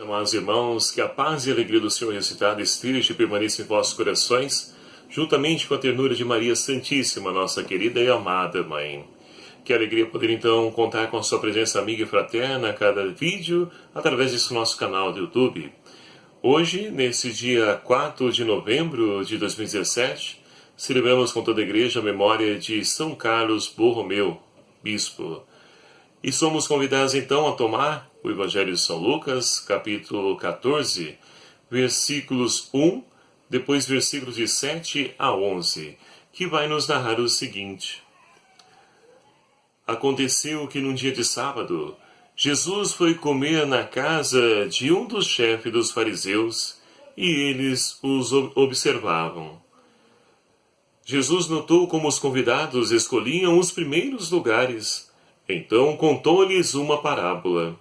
Amados irmãos, que a paz e a alegria do Senhor ressuscitado esteja e permaneça em vossos corações, juntamente com a ternura de Maria Santíssima, nossa querida e amada Mãe. Que alegria poder então contar com a sua presença amiga e fraterna a cada vídeo, através desse nosso canal do YouTube. Hoje, nesse dia 4 de novembro de 2017, celebramos com toda a igreja a memória de São Carlos Borromeu, bispo. E somos convidados então a tomar o Evangelho de São Lucas, capítulo 14, versículos 1, depois versículos de 7 a 11, que vai nos narrar o seguinte. Aconteceu que num dia de sábado, Jesus foi comer na casa de um dos chefes dos fariseus, e eles os observavam. Jesus notou como os convidados escolhiam os primeiros lugares. Então contou-lhes uma parábola.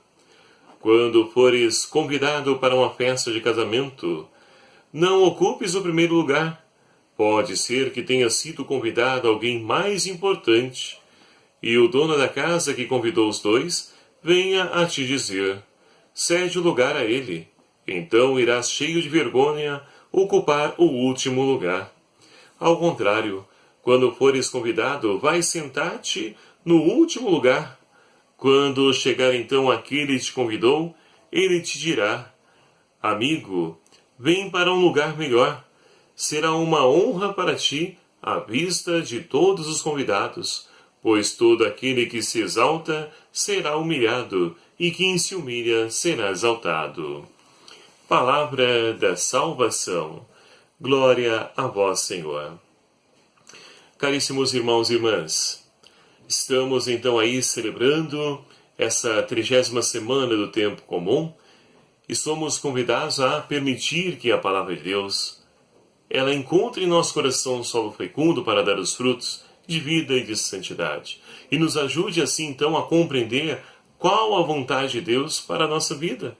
Quando fores convidado para uma festa de casamento, não ocupes o primeiro lugar. Pode ser que tenha sido convidado alguém mais importante, e o dono da casa que convidou os dois venha a te dizer: cede o lugar a ele. Então irás cheio de vergonha ocupar o último lugar. Ao contrário, quando fores convidado, vai sentar-te no último lugar. Quando chegar então aquele que te convidou, ele te dirá: amigo, vem para um lugar melhor. Será uma honra para ti à vista de todos os convidados, pois todo aquele que se exalta será humilhado, e quem se humilha será exaltado. Palavra da salvação. Glória a vós, Senhor. Caríssimos irmãos e irmãs, estamos então aí celebrando essa 30ª semana do tempo comum e somos convidados a permitir que a palavra de Deus ela encontre em nosso coração um solo fecundo para dar os frutos de vida e de santidade e nos ajude assim então a compreender qual a vontade de Deus para a nossa vida.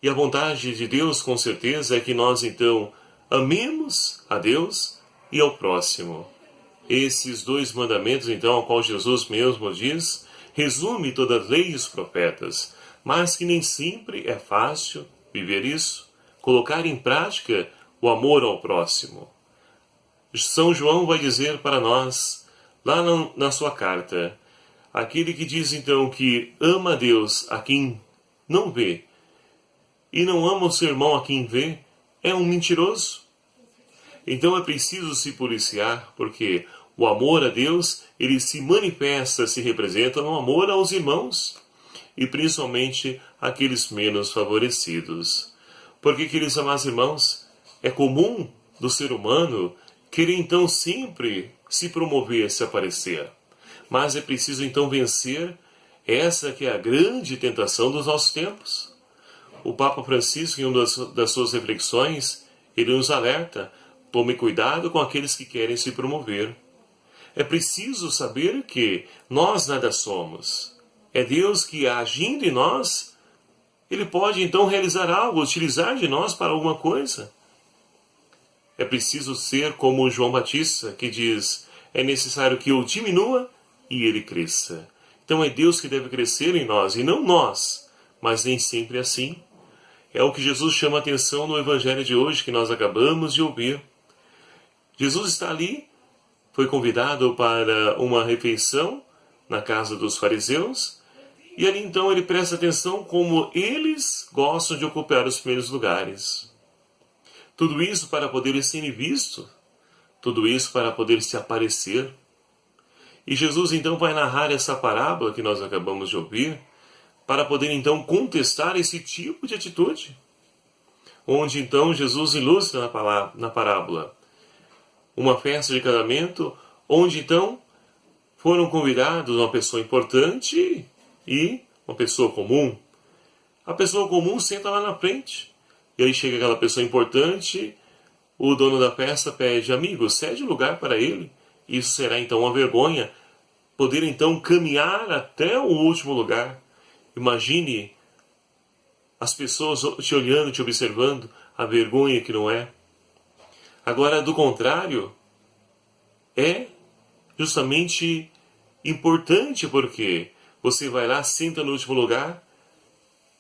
E a vontade de Deus com certeza é que nós então amemos a Deus e ao próximo. Esses dois mandamentos, então, ao qual Jesus mesmo diz, resume toda a lei e os profetas, mas que nem sempre é fácil viver isso, colocar em prática o amor ao próximo. São João vai dizer para nós, lá na sua carta, aquele que diz então que ama a Deus a quem não vê, e não ama o seu irmão a quem vê, é um mentiroso. Então é preciso se policiar, porque o amor a Deus, ele se manifesta, se representa no amor aos irmãos, e principalmente aqueles menos favorecidos. Porque, queridos amados irmãos, é comum do ser humano querer então sempre se promover, se aparecer. Mas é preciso então vencer essa que é a grande tentação dos nossos tempos. O Papa Francisco, em uma das suas reflexões, ele nos alerta: tome cuidado com aqueles que querem se promover. É preciso saber que nós nada somos. É Deus que, agindo em nós, Ele pode então realizar algo, utilizar de nós para alguma coisa. É preciso ser como João Batista, que diz: é necessário que eu diminua e Ele cresça. Então é Deus que deve crescer em nós, e não nós. Mas nem sempre é assim. É o que Jesus chama a atenção no Evangelho de hoje, que nós acabamos de ouvir. Jesus está ali, foi convidado para uma refeição na casa dos fariseus, e ali então ele presta atenção como eles gostam de ocupar os primeiros lugares. Tudo isso para poder ser visto, tudo isso para poder se aparecer. E Jesus então vai narrar essa parábola que nós acabamos de ouvir, para poder então contestar esse tipo de atitude. Onde então Jesus ilustra na parábola uma festa de casamento, onde então foram convidados uma pessoa importante e uma pessoa comum. A pessoa comum senta lá na frente, e aí chega aquela pessoa importante, o dono da festa pede: amigo, cede lugar para ele. Isso será então uma vergonha, poder então caminhar até o último lugar. Imagine as pessoas te olhando, te observando, a vergonha que não é. Agora, do contrário, é justamente importante, porque você vai lá, senta no último lugar,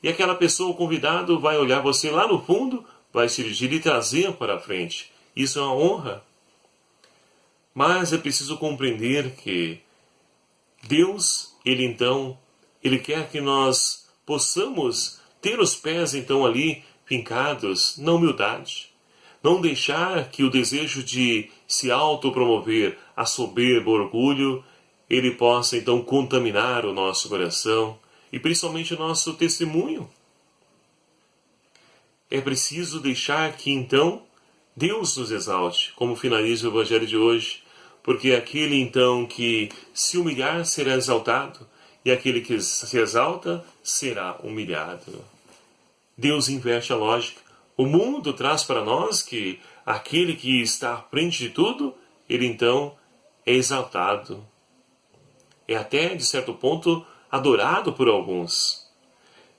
E aquela pessoa, o convidado, vai olhar você lá no fundo, vai se dirigir e trazer para a frente. Isso é uma honra. Mas é preciso compreender que Deus, Ele quer que nós possamos ter os pés então ali fincados na humildade. Não deixar que o desejo de se autopromover, a soberba, o orgulho, ele possa então contaminar o nosso coração e principalmente o nosso testemunho. É preciso deixar que então Deus nos exalte, como finaliza o Evangelho de hoje, porque aquele então que se humilhar será exaltado, e aquele que se exalta será humilhado. Deus inverte a lógica. O mundo traz para nós que aquele que está à frente de tudo, ele então é exaltado. É até, de certo ponto, adorado por alguns.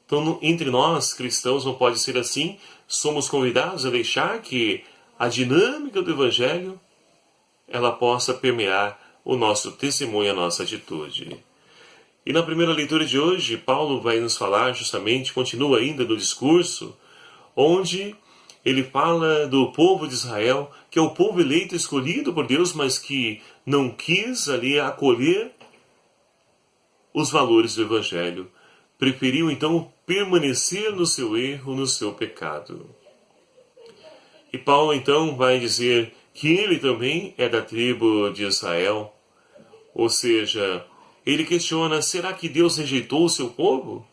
Então, entre nós, cristãos, não pode ser assim. Somos convidados a deixar que a dinâmica do Evangelho ela possa permear o nosso testemunho, a nossa atitude. E na primeira leitura de hoje, Paulo vai nos falar justamente, continua ainda no discurso, onde ele fala do povo de Israel, que é o povo eleito, escolhido por Deus, mas que não quis ali acolher os valores do Evangelho. Preferiu então permanecer no seu erro, no seu pecado. E Paulo então vai dizer que ele também é da tribo de Israel. Ou seja, ele questiona, será que Deus rejeitou o seu povo?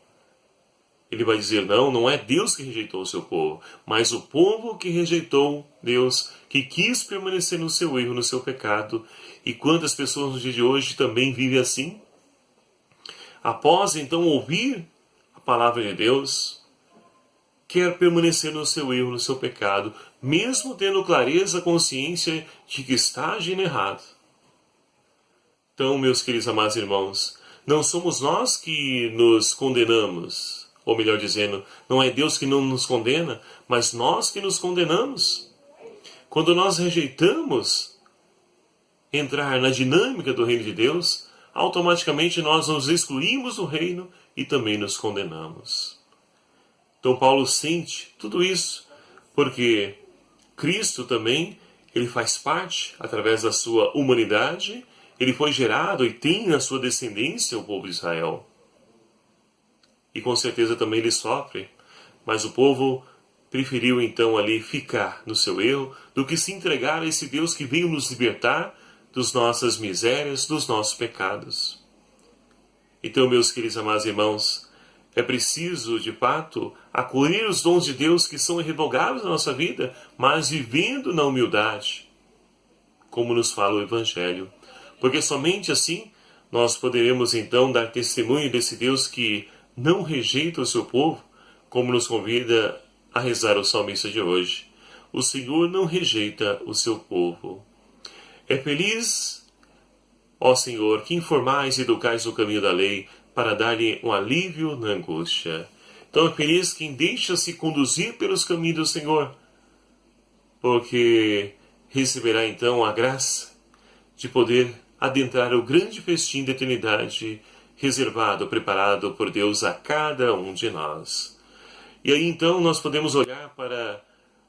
Ele vai dizer, não é Deus que rejeitou o seu povo, mas o povo que rejeitou Deus, que quis permanecer no seu erro, no seu pecado. E quantas pessoas no dia de hoje também vivem assim? Após então ouvir a palavra de Deus, quer permanecer no seu erro, no seu pecado, mesmo tendo clareza, consciência de que está agindo errado. Então, meus queridos amados irmãos, não somos nós que nos condenamos, ou melhor dizendo, não é Deus que não nos condena, mas nós que nos condenamos. Quando nós rejeitamos entrar na dinâmica do reino de Deus, automaticamente nós nos excluímos do reino e também nos condenamos. Então Paulo sente tudo isso, porque Cristo também, ele faz parte, através da sua humanidade, ele foi gerado e tem na sua descendência o povo de Israel. E com certeza também ele sofre, mas o povo preferiu então ali ficar no seu erro do que se entregar a esse Deus que veio nos libertar das nossas misérias, dos nossos pecados. Então, meus queridos amados irmãos, é preciso, de fato, acolher os dons de Deus que são irrevogáveis na nossa vida, mas vivendo na humildade, como nos fala o Evangelho. Porque somente assim nós poderemos então dar testemunho desse Deus que não rejeita o seu povo, como nos convida a rezar o salmista de hoje. O Senhor não rejeita o seu povo. É feliz, ó Senhor, que informais e educais o caminho da lei, para dar-lhe um alívio na angústia. Então é feliz quem deixa-se conduzir pelos caminhos do Senhor, porque receberá então a graça de poder adentrar o grande festim da eternidade reservado, preparado por Deus a cada um de nós. E aí então nós podemos olhar para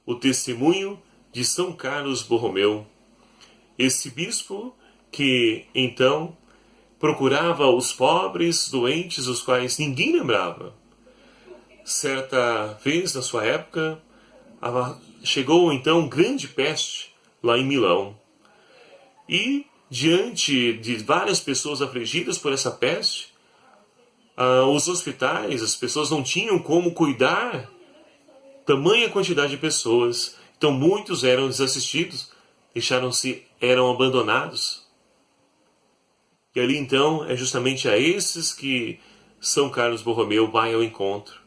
o testemunho de São Carlos Borromeu, esse bispo que então procurava os pobres, doentes, os quais ninguém lembrava. Certa vez, na sua época, chegou então grande peste lá em Milão. E, diante de várias pessoas afligidas por essa peste, os hospitais, as pessoas não tinham como cuidar tamanha quantidade de pessoas. Então muitos eram desassistidos, eram abandonados. E ali então é justamente a esses que São Carlos Borromeu vai ao encontro,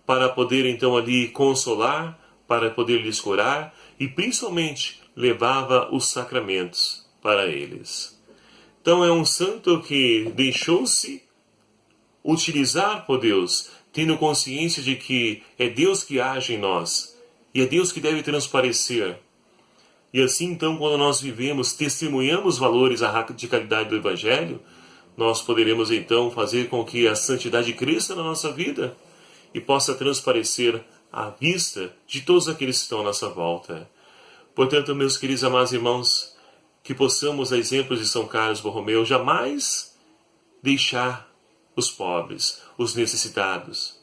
para poder então ali consolar, para poder lhes curar e principalmente levava os sacramentos para eles. Então é um santo que deixou-se utilizar por Deus, tendo consciência de que é Deus que age em nós e é Deus que deve transparecer. E assim, então, quando nós vivemos, testemunhamos valores, a radicalidade do Evangelho, nós poderemos, então, fazer com que a santidade cresça na nossa vida e possa transparecer à vista de todos aqueles que estão à nossa volta. Portanto, meus queridos amados irmãos, que possamos, a exemplos de São Carlos Borromeu, jamais deixar os pobres, os necessitados.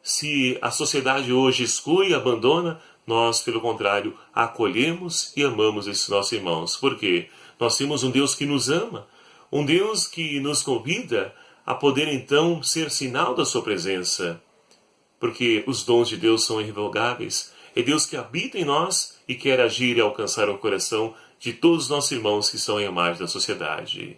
Se a sociedade hoje exclui e abandona, nós, pelo contrário, acolhemos e amamos esses nossos irmãos. Por quê? Nós temos um Deus que nos ama, um Deus que nos convida a poder então ser sinal da sua presença. Porque os dons de Deus são irrevogáveis. É Deus que habita em nós e quer agir e alcançar o coração de todos os nossos irmãos que estão em margem da sociedade.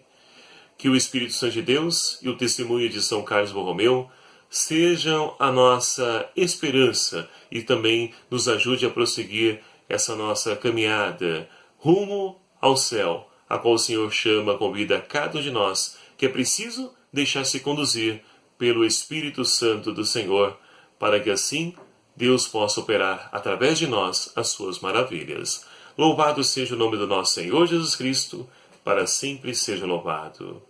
Que o Espírito Santo de Deus e o testemunho de São Carlos Borromeu sejam a nossa esperança e também nos ajude a prosseguir essa nossa caminhada rumo ao céu, a qual o Senhor chama, convida a cada um de nós, que é preciso deixar-se conduzir pelo Espírito Santo do Senhor, para que assim Deus possa operar através de nós as suas maravilhas. Louvado seja o nome do nosso Senhor Jesus Cristo, para sempre seja louvado.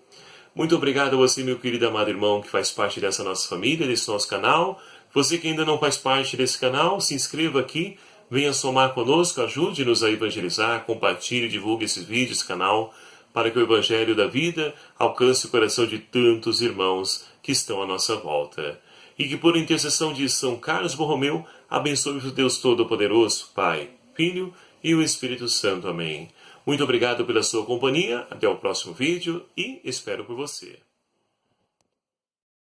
Muito obrigado a você, meu querido amado irmão, que faz parte dessa nossa família, desse nosso canal. Você que ainda não faz parte desse canal, se inscreva aqui, venha somar conosco, ajude-nos a evangelizar, compartilhe, divulgue esses vídeos, esse canal, para que o Evangelho da vida alcance o coração de tantos irmãos que estão à nossa volta. E que por intercessão de São Carlos Borromeu, abençoe o Deus Todo-Poderoso, Pai, Filho e o Espírito Santo. Amém. Muito obrigado pela sua companhia, até o próximo vídeo e espero por você.